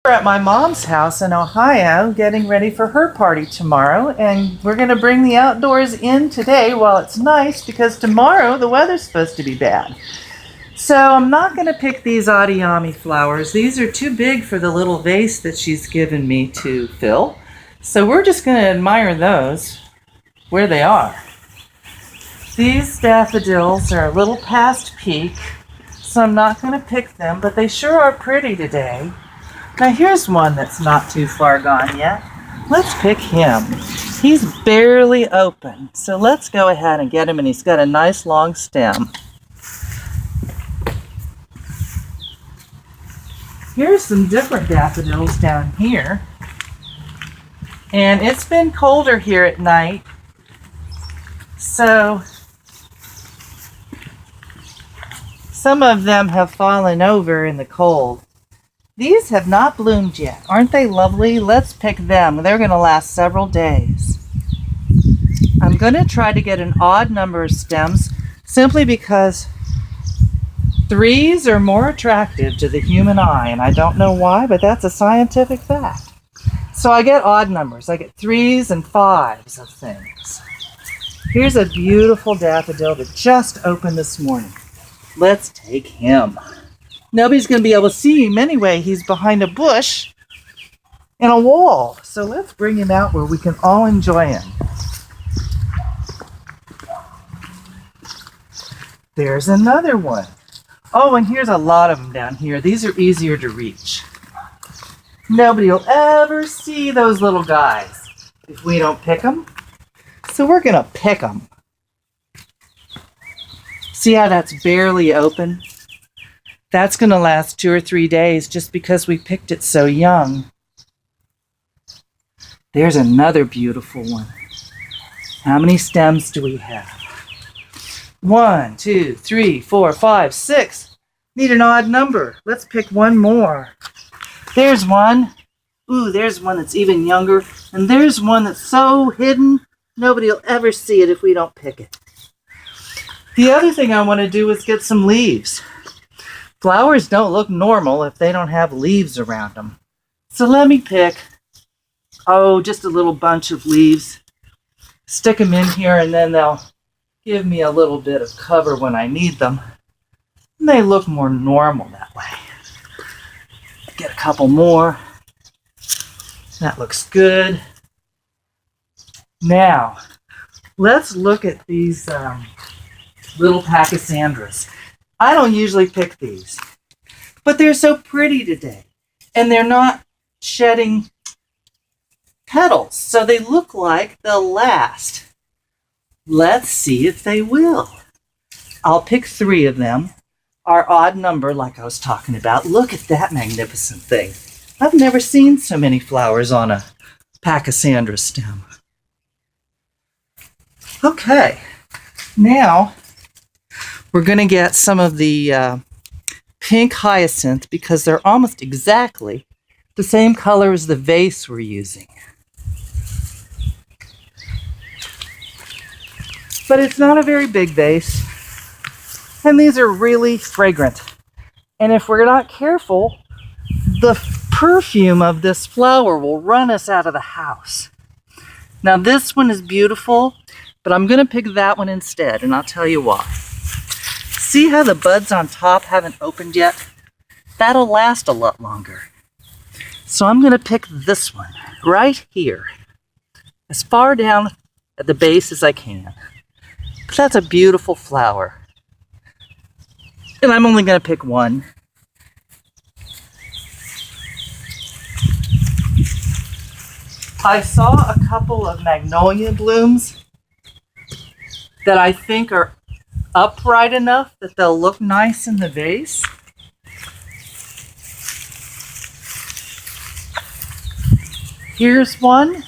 We're at my mom's house in Ohio getting ready for her party tomorrow, and we're going to bring the outdoors in today while it's nice because tomorrow the weather's supposed to be bad. So I'm not going to pick these Adiyami flowers. These are too big for the little vase that she's given me to fill. So we're just going to admire those where they are. These daffodils are a little past peak, so I'm not going to pick them, but they sure are pretty today. Now here's one that's not too far gone yet. Let's pick him. He's barely open, so let's go ahead and get him, and he's got a nice long stem. Here's some different daffodils down here. And it's been colder here at night, so some of them have fallen over in the cold. These have not bloomed yet. Aren't they lovely? Let's pick them. They're going to last several days. I'm going to try to get an odd number of stems simply because 3s are more attractive to the human eye, and I don't know why, but that's a scientific fact. So I get odd numbers. I get 3s and 5s of things. Here's a beautiful daffodil that just opened this morning. Let's take him. Nobody's going to be able to see him anyway. He's behind a bush and a wall. So let's bring him out where we can all enjoy him. There's another one. Oh, and here's a lot of them down here. These are easier to reach. Nobody will ever see those little guys if we don't pick them. So we're going to pick them. See how that's barely open? That's going to last 2 or 3 days just because we picked it so young. There's another beautiful one. How many stems do we have? 1, 2, 3, 4, 5, 6. Need an odd number. Let's pick one more. There's one. Ooh, there's one that's even younger. And there's one that's so hidden, nobody will ever see it if we don't pick it. The other thing I want to do is get some leaves. Flowers don't look normal if they don't have leaves around them. So let me pick, just a little bunch of leaves. Stick them in here, and then they'll give me a little bit of cover when I need them. And they look more normal that way. Get a couple more. That looks good. Now, let's look at these little pachysandras. I don't usually pick these, but they're so pretty today, and they're not shedding petals, so they look like they'll last. Let's see if they will. I'll pick 3 of them, our odd number like I was talking about. Look at that magnificent thing. I've never seen so many flowers on a pachysandra stem. Okay, now we're going to get some of the pink hyacinth because they're almost exactly the same color as the vase we're using. But it's not a very big vase, and these are really fragrant. And if we're not careful, the perfume of this flower will run us out of the house. Now this one is beautiful, but I'm going to pick that one instead, and I'll tell you why. See how the buds on top haven't opened yet? That'll last a lot longer. So I'm going to pick this one right here, as far down at the base as I can. But that's a beautiful flower. And I'm only going to pick one. I saw a couple of magnolia blooms that I think are upright enough that they'll look nice in the vase. Here's one,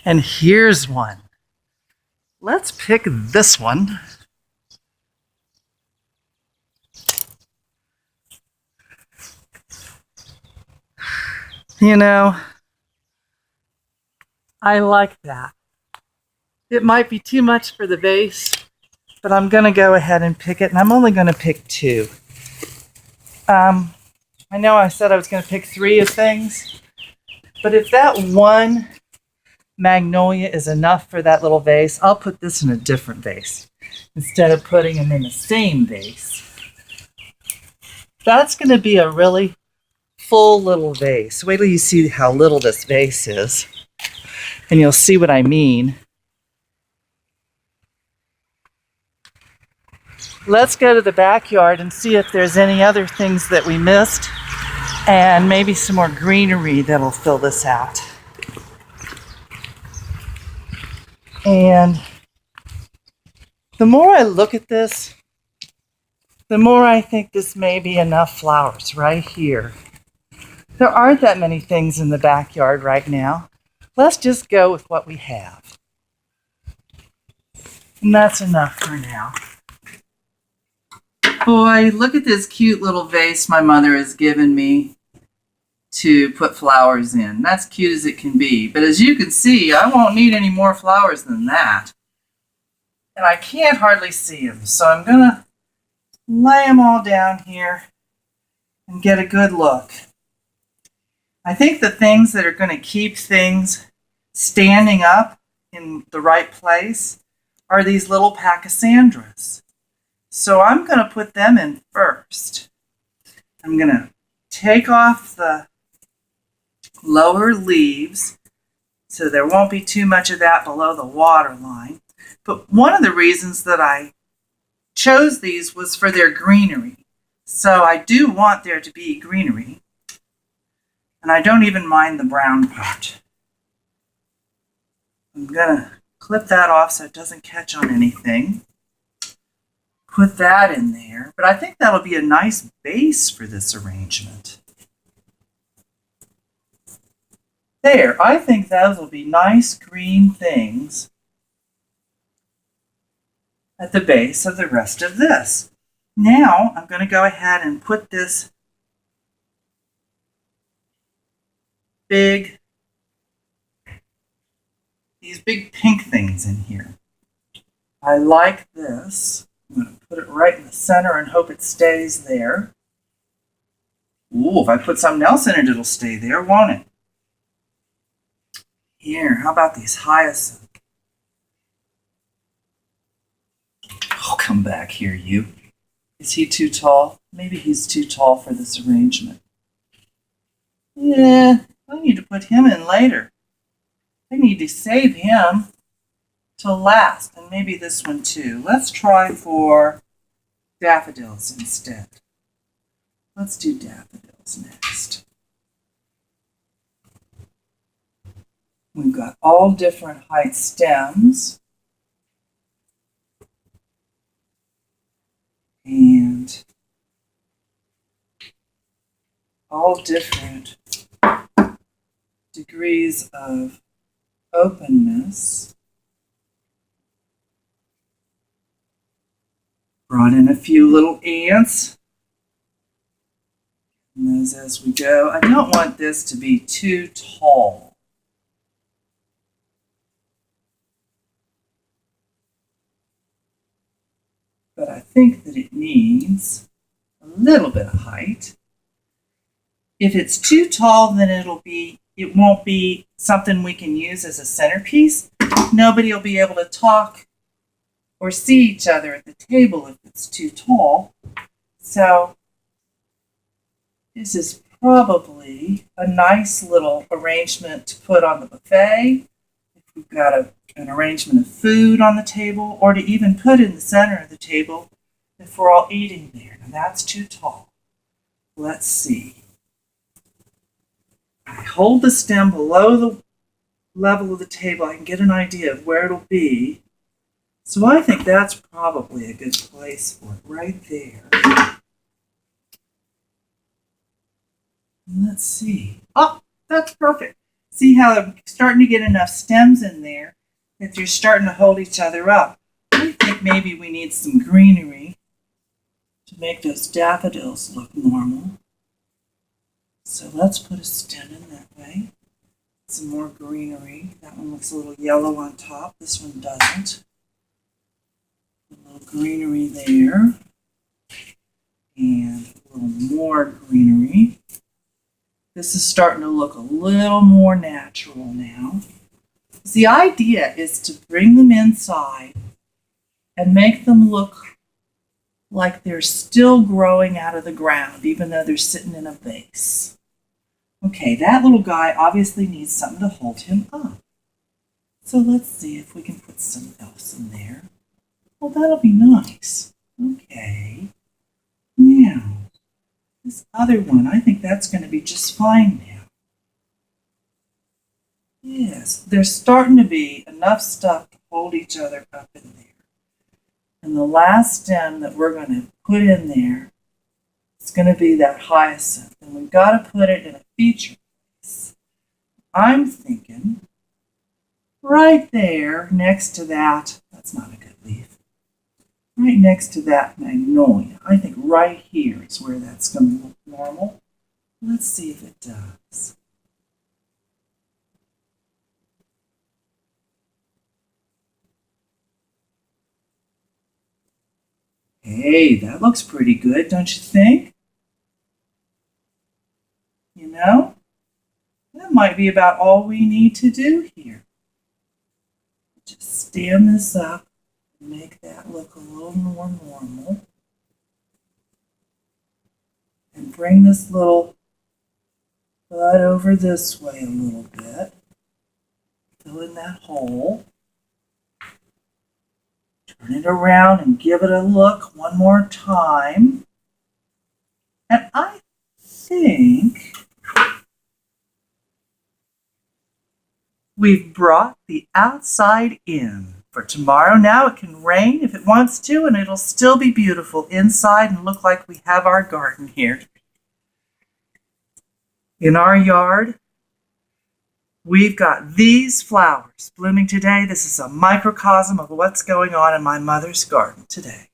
and here's one. Let's pick this one. You know, I like that. It might be too much for the vase, but I'm going to go ahead and pick it, and I'm only going to pick 2. I know I said I was going to pick 3 of things, But if that one magnolia is enough for that little vase, I'll put this in a different vase instead of putting them in the same vase. That's going to be a really full little vase. Wait till you see how little this vase is, and you'll see what I mean. Let's go to the backyard and see if there's any other things that we missed, and maybe some more greenery that'll fill this out. And the more I look at this, the more I think this may be enough flowers right here. There aren't that many things in the backyard right now. Let's just go with what we have. And that's enough for now. Boy, look at this cute little vase my mother has given me to put flowers in. That's cute as it can be. But as you can see, I won't need any more flowers than that. And I can't hardly see them. So I'm going to lay them all down here and get a good look. I think the things that are going to keep things standing up in the right place are these little pachysandras. So I'm going to put them in first. I'm going to take off the lower leaves so there won't be too much of that below the water line. But one of the reasons that I chose these was for their greenery. So I do want there to be greenery. And I don't even mind the brown part. I'm going to clip that off so it doesn't catch on anything. Put that in there. But I think that'll be a nice base for this arrangement. There, I think those will be nice green things at the base of the rest of this. Now I'm going to go ahead and put these big pink things in here. I like this. I'm going to put it right in the center and hope it stays there. Ooh, if I put something else in it, it'll stay there, won't it? Here, how about these hyacinths? Oh, come back here, you. Is he too tall? Maybe he's too tall for this arrangement. Yeah, I need to put him in later. I need to save him till last, and maybe this one too. Let's try for daffodils instead. Let's do daffodils next. We've got all different height stems. And all different degrees of openness. Brought in a few little ants. And those as we go. I don't want this to be too tall. But I think that it needs a little bit of height. If it's too tall, then it won't be something we can use as a centerpiece. Nobody will be able to talk or see each other at the table if it's too tall. So this is probably a nice little arrangement to put on the buffet. If we've got an arrangement of food on the table, or to even put in the center of the table if we're all eating there. Now that's too tall. Let's see. I hold the stem below the level of the table. I can get an idea of where it'll be. So I think that's probably a good place for it, right there. Let's see. Oh, that's perfect. See how I'm starting to get enough stems in there that they're starting to hold each other up. I think maybe we need some greenery to make those daffodils look normal. So let's put a stem in that way. Some more greenery. That one looks a little yellow on top. This one doesn't. A little greenery there. And a little more greenery. This is starting to look a little more natural now. The idea is to bring them inside and make them look like they're still growing out of the ground, even though they're sitting in a vase. Okay, that little guy obviously needs something to hold him up. So let's see if we can put some else in there. Well, that'll be nice. Okay. Now, this other one, I think that's going to be just fine now. Yes, there's starting to be enough stuff to hold each other up in there. And the last stem that we're going to put in there is going to be that hyacinth. And we've got to put it in a feature place. I'm thinking right there next to that, that's not a good leaf, right next to that magnolia. I think right here is where that's going to look normal. Let's see if it does. Hey, that looks pretty good, don't you think? You know, that might be about all we need to do here. Just stand this up and make that look a little more normal. And bring this little bud over this way a little bit. Fill in that hole. Turn it around and give it a look one more time. And I think we've brought the outside in for tomorrow. Now it can rain if it wants to, and it'll still be beautiful inside and look like we have our garden here. In our yard, we've got these flowers blooming today. This is a microcosm of what's going on in my mother's garden today.